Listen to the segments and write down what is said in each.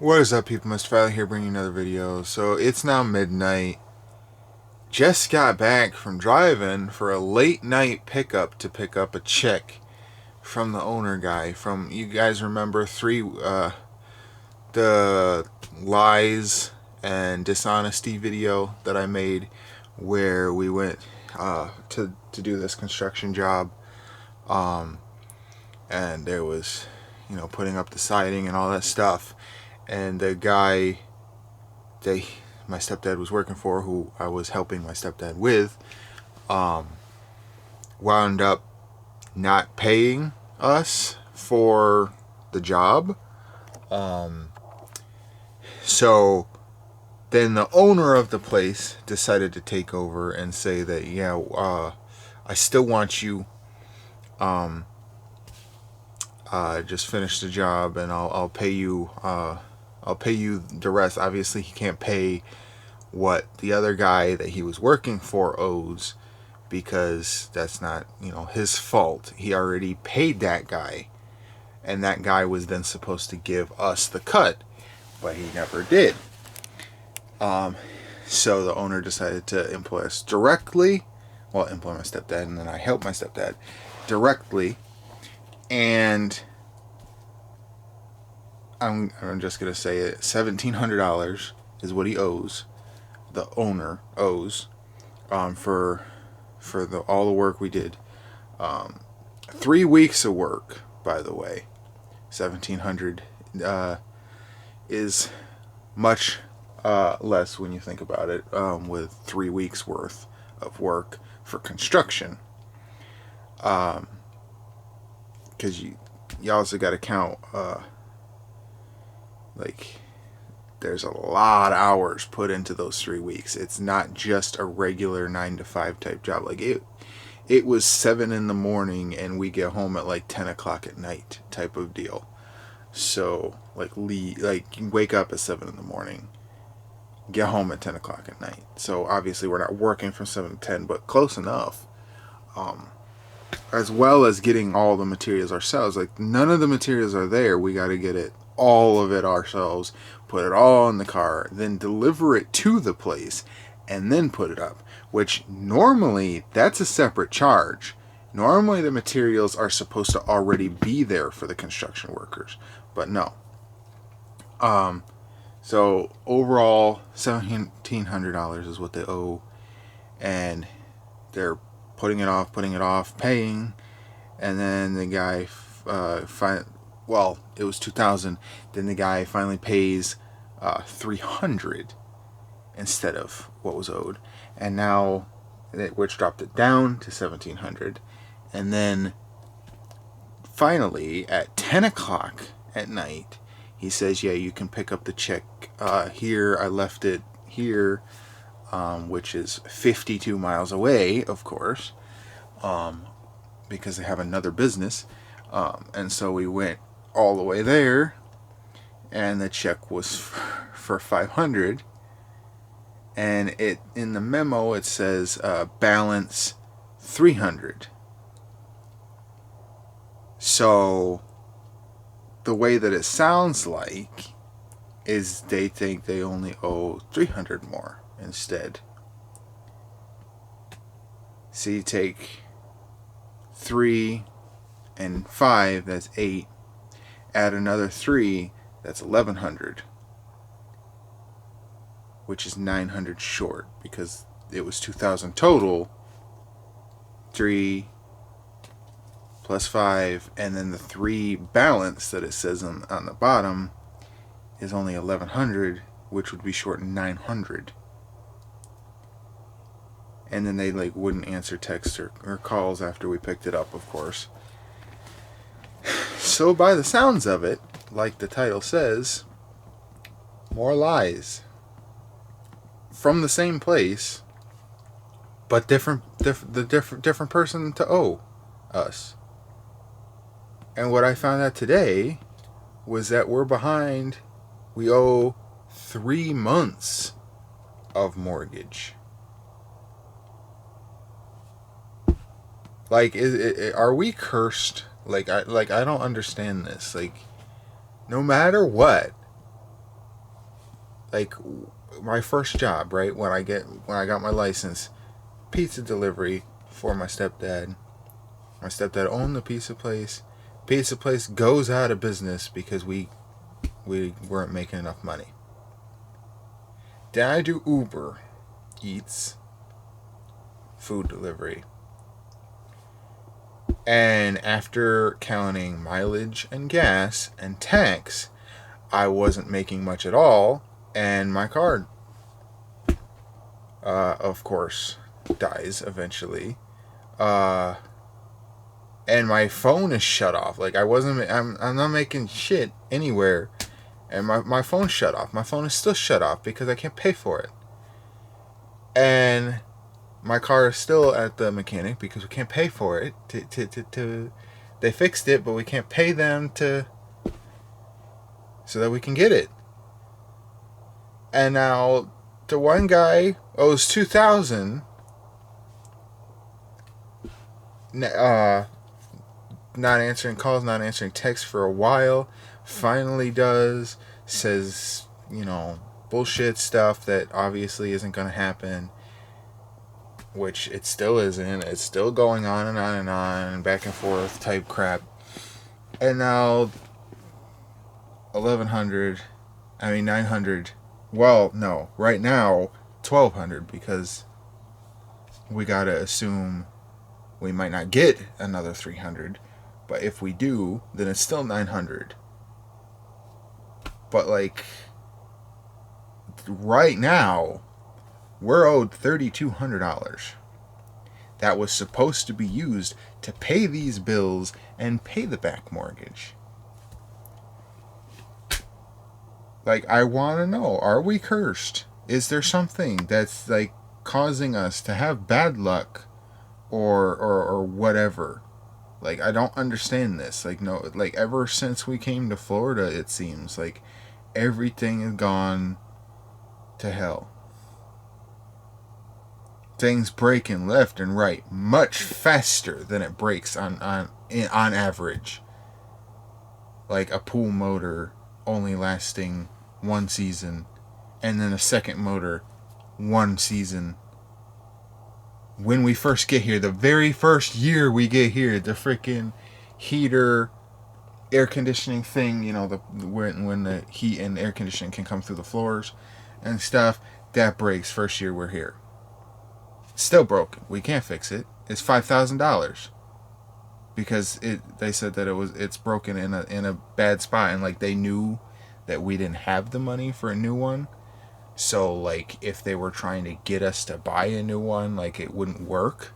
What is up, people? MrFalliorsLife here, bringing another video. So it's now midnight. Just got back from driving for a late night pickup to pick up a check from the owner guy. From, you guys remember the lies and dishonesty video that I made, where we went to do this construction job, and there was, putting up the siding and all that stuff, and the guy they my stepdad was working for, who I was helping my stepdad with, wound up not paying us for the job. So then the owner of the place decided to take over and say that, I still want you, just finish the job, and I'll pay you. I'll pay you the rest. Obviously, he can't pay what the other guy that he was working for owes, because that's not, his fault. He already paid that guy, and that guy was then supposed to give us the cut, but he never did. So the owner decided to employ us directly. Well, employ my stepdad, and then I helped my stepdad directly. And I'm just gonna say it. $1,700 is what he owes. The owner owes, for all the work we did. 3 weeks of work, by the way. 1,700 is much less when you think about it. With 3 weeks worth of work for construction, because you also got to count, like, there's a lot of hours put into those 3 weeks. It's not just a regular 9 to 5 type job. Like, it was 7 in the morning and we get home at like 10 o'clock at night type of deal. So like you wake up at 7 in the morning, get home at 10 o'clock at night. So obviously we're not working from 7 to 10, but close enough. As well as getting all the materials ourselves. Like, none of the materials are there. We got to get it, all of it, ourselves, put it all in the car, then deliver it to the place, and then put it up. Which normally, that's a separate charge. Normally the materials are supposed to already be there for the construction workers, but no. So overall, $1,700 is what they owe, and they're putting it off, paying, and then the guy, it was $2,000. Then the guy finally pays $300 instead of what was owed, and now, which dropped it down to $1,700, and then finally at 10 o'clock at night, he says, "Yeah, you can pick up the check here. I left it here." Which is 52 miles away, of course, because they have another business. And so we went all the way there, and the check was for $500. And in the memo it says balance $300. So the way that it sounds like is they think they only owe $300 more instead. So you take 3 and 5, that's 8. Add another 3, that's $1,100, which is $900 short, because it was $2,000 total. 3 plus 5, and then the 3 balance that it says on the bottom is only $1,100, which would be short $900. And then they wouldn't answer texts or calls after we picked it up, of course. So by the sounds of it, like the title says, more lies from the same place, but different person to owe us. And what I found out today was that we're behind. We owe 3 months of mortgage. Like, are we cursed? I don't understand this. Like, no matter what, like my first job, right? When I got my license, pizza delivery for my stepdad. My stepdad owned the pizza place. Pizza place goes out of business because we weren't making enough money. Then I do Uber Eats, food delivery. And after counting mileage and gas and tax, I wasn't making much at all, and my card, of course, dies eventually. And my phone is shut off. Like, I'm not making shit anywhere, and my phone's shut off. My phone is still shut off because I can't pay for it. And my car is still at the mechanic because we can't pay for it. They fixed it, but we can't pay them so that we can get it. And now the one guy owes $2,000. Not answering calls, not answering texts for a while. Finally does. Says, bullshit stuff that obviously isn't going to happen. Which it still isn't. It's still going on and on and on, and back and forth type crap. And now 900. Well, no, right now 1,200, because we gotta assume we might not get another 300, but if we do, then it's still 900. But like right now, we're owed $3,200. That was supposed to be used to pay these bills and pay the back mortgage. Like, I want to know, are we cursed? Is there something that's like causing us to have bad luck or whatever? Like, I don't understand this. Like, no, like ever since we came to Florida, it seems like everything has gone to hell. Things breaking left and right much faster than it breaks on average. Like a pool motor only lasting one season, and then a second motor one season. When we first get here, the very first year we get here, the freaking heater, air conditioning thing, when the heat and air conditioning can come through the floors and stuff, that breaks first year we're here. Still broken. We can't fix it. It's $5,000 because they said that it's broken in a bad spot, and like they knew that we didn't have the money for a new one. So like if they were trying to get us to buy a new one, like it wouldn't work.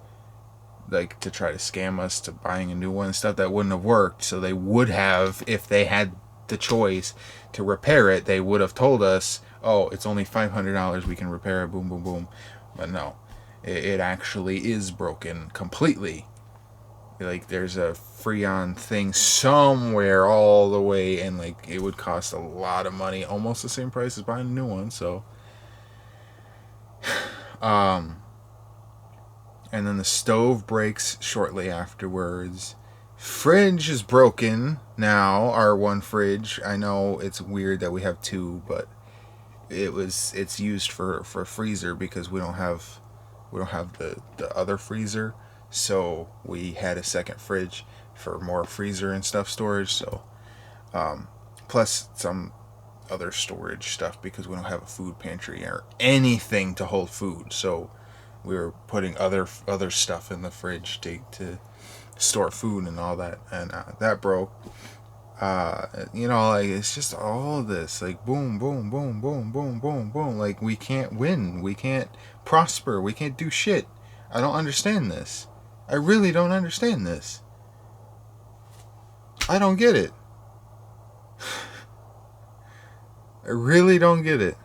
Like to try to scam us to buying a new one and stuff, that wouldn't have worked. So they would have, if they had the choice to repair it, they would have told us, oh, it's only $500, we can repair it, boom, boom, boom. But no. It actually is broken completely. Like there's a Freon thing somewhere all the way, and like it would cost a lot of money, almost the same price as buying a new one. So and then the stove breaks shortly afterwards. Fridge is broken now, our one fridge. I know it's weird that we have two, but it's used for freezer because we don't have the other freezer, so we had a second fridge for more freezer and stuff storage. So plus some other storage stuff because we don't have a food pantry or anything to hold food, so we were putting other stuff in the fridge to store food and all that, and that broke. Like it's just all this, like boom, boom, boom, boom, boom, boom, boom. Like we can't win, we can't prosper, we can't do shit. I don't understand this. I really don't understand this. I don't get it. I really don't get it.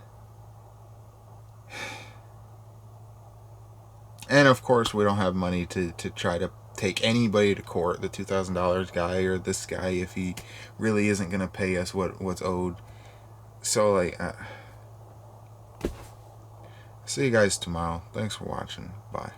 And of course, we don't have money to try to take anybody to court, the $2,000 guy or this guy, if he really isn't going to pay us what's owed. So, like, see you guys tomorrow. Thanks for watching. Bye.